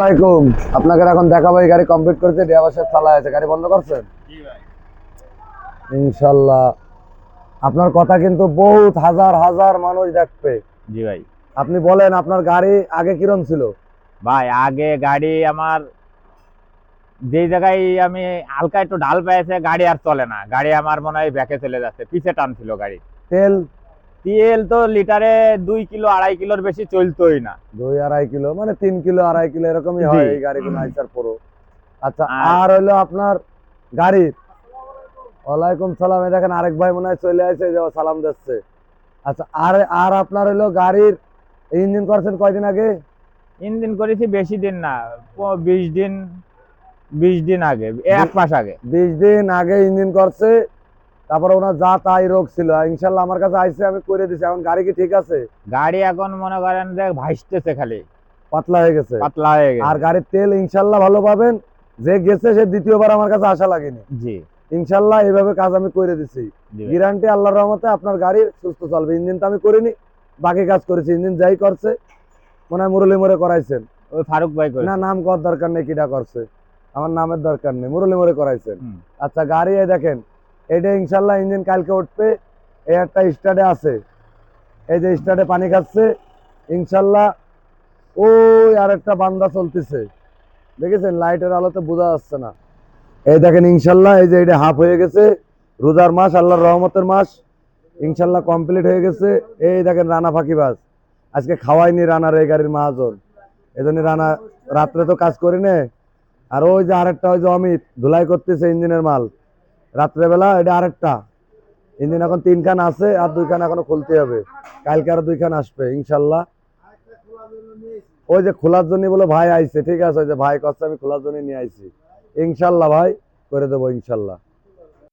আসসালামাইকুম। আপনাকে এখন দেখাবো এই গাড়ি কমপ্লিট করেছে, ড্রাইভার চালা আছে, গাড়ি বন্ধ করছেন ইনশাল্লাহ। আপনার কথা কিন্তু বহুত হাজার হাজার মানুষ দেখবে। জি ভাই। আপনি বলেন আপনার গাড়ি আগে কিরম ছিল? ভাই আগে গাড়ি আমার যেই জায়গায় আমি হালকা একটু ঢাল পেয়েছে গাড়ি আর চলে না, গাড়ি আমার মনে হয় ব্যাকে চলে যাচ্ছে, পিছে টানছিল গাড়ি। তেল তেল তো লিটারে 2 কিলো 2.5 কিলোর বেশি চলতোই না। 2-2.5 কিলো মানে 3 কিলো 2.5 কিলো এরকমই জি। হয় এই গাড়িগুলো আইসার পরও। আচ্ছা, আর আর হইলো আপনার গাড়ির। ওয়ালাইকুম সালাম। এই দেখেন আরেক ভাই মনে হয় চলে আসে, যে সালাম দিচ্ছে। আচ্ছা, আর আর আপনার হইলো গাড়ির ইঞ্জিন করছেন কয়দিন আগে? ইঞ্জিন করেছি বেশি দিন না, 20 দিন, 20 দিন আগে, 1 মাস আগে। 20 দিন আগে ইঞ্জিন করছে। তারপরে ওনার যা তাই রোগ ছিল, ইনশাল্লাহ আমার কাছে আইসে, আমি করে দিছি। এখন গাড়ি কি ঠিক আছে? গাড়ি এখন মনে করেন যে ভাসতেছে, খালি পাতলা হয়ে গেছে। পাতলা হয়ে আর গেছে। গাড়ির তেল ইনশাল্লাহ ভালো পাবেন। যে গেছে সে দ্বিতীয়বার আমার কাছে আশা লাগেনি। জি। ইনশাল্লাহ এইভাবে কাজ আমি করে দিছি। জি ভাই। গ্যারান্টি আল্লাহর রহমতে আপনার গাড়ি সুস্থ চলবে। ইঞ্জিন তো আমি করিনি, বাকি কাজ করেছি। ইঞ্জিন যাই করছে মনে হয় মুরলি মোড়ে করাইছেন। ওই ফারুক ভাই না, করেছে। নাম করার দরকার নেই, কিটা করছে, আমার নামের দরকার নেই, মুরলি মোড়ে করাইছেন। আচ্ছা, গাড়ি এই দেখেন, এটা ইনশাল্লাহ ইঞ্জিন কালকে উঠবে। এই একটা স্টার্টে আছে, এই যে স্টার্টে পানি খাচ্ছে ইনশাল্লাহ। ওই আর একটা বান্দা চলতেছে, দেখেছেন? লাইটের আলোতে বোঝা যাচ্ছে না। এই দেখেন ইনশাল্লাহ, এই যে এটা হাফ হয়ে গেছে। রোজার মাস, আল্লাহর রহমতের মাস, ইনশাল্লাহ কমপ্লিট হয়ে গেছে। এই দেখেন রানা ফাঁকিবাজ, আজকে খাওয়াইনি রানার এই গাড়ির মহাজন। এই জন্য রানা রাত্রে তো কাজ করি না। আর ওই যে আরেকটা, ওই যে অমিত ধুলাই করতেছে ইঞ্জিনের মাল রাত্রেবেলা, এটা আরেকটা। ইঞ্জিন এখন 3 খান আছে, আর 2 খান এখনো খুলতে হবে। কালকে আরো 2 খান আসবে ইনশাল্লাহ। ওই যে খোলার জন্য বলে ভাই আইছে, ঠিক আছে, ওই যে ভাই কষ্ট আমি খোলার জন্য নিয়ে আইছি। ইনশাল্লাহ ভাই করে দেবো ইনশাল্লাহ।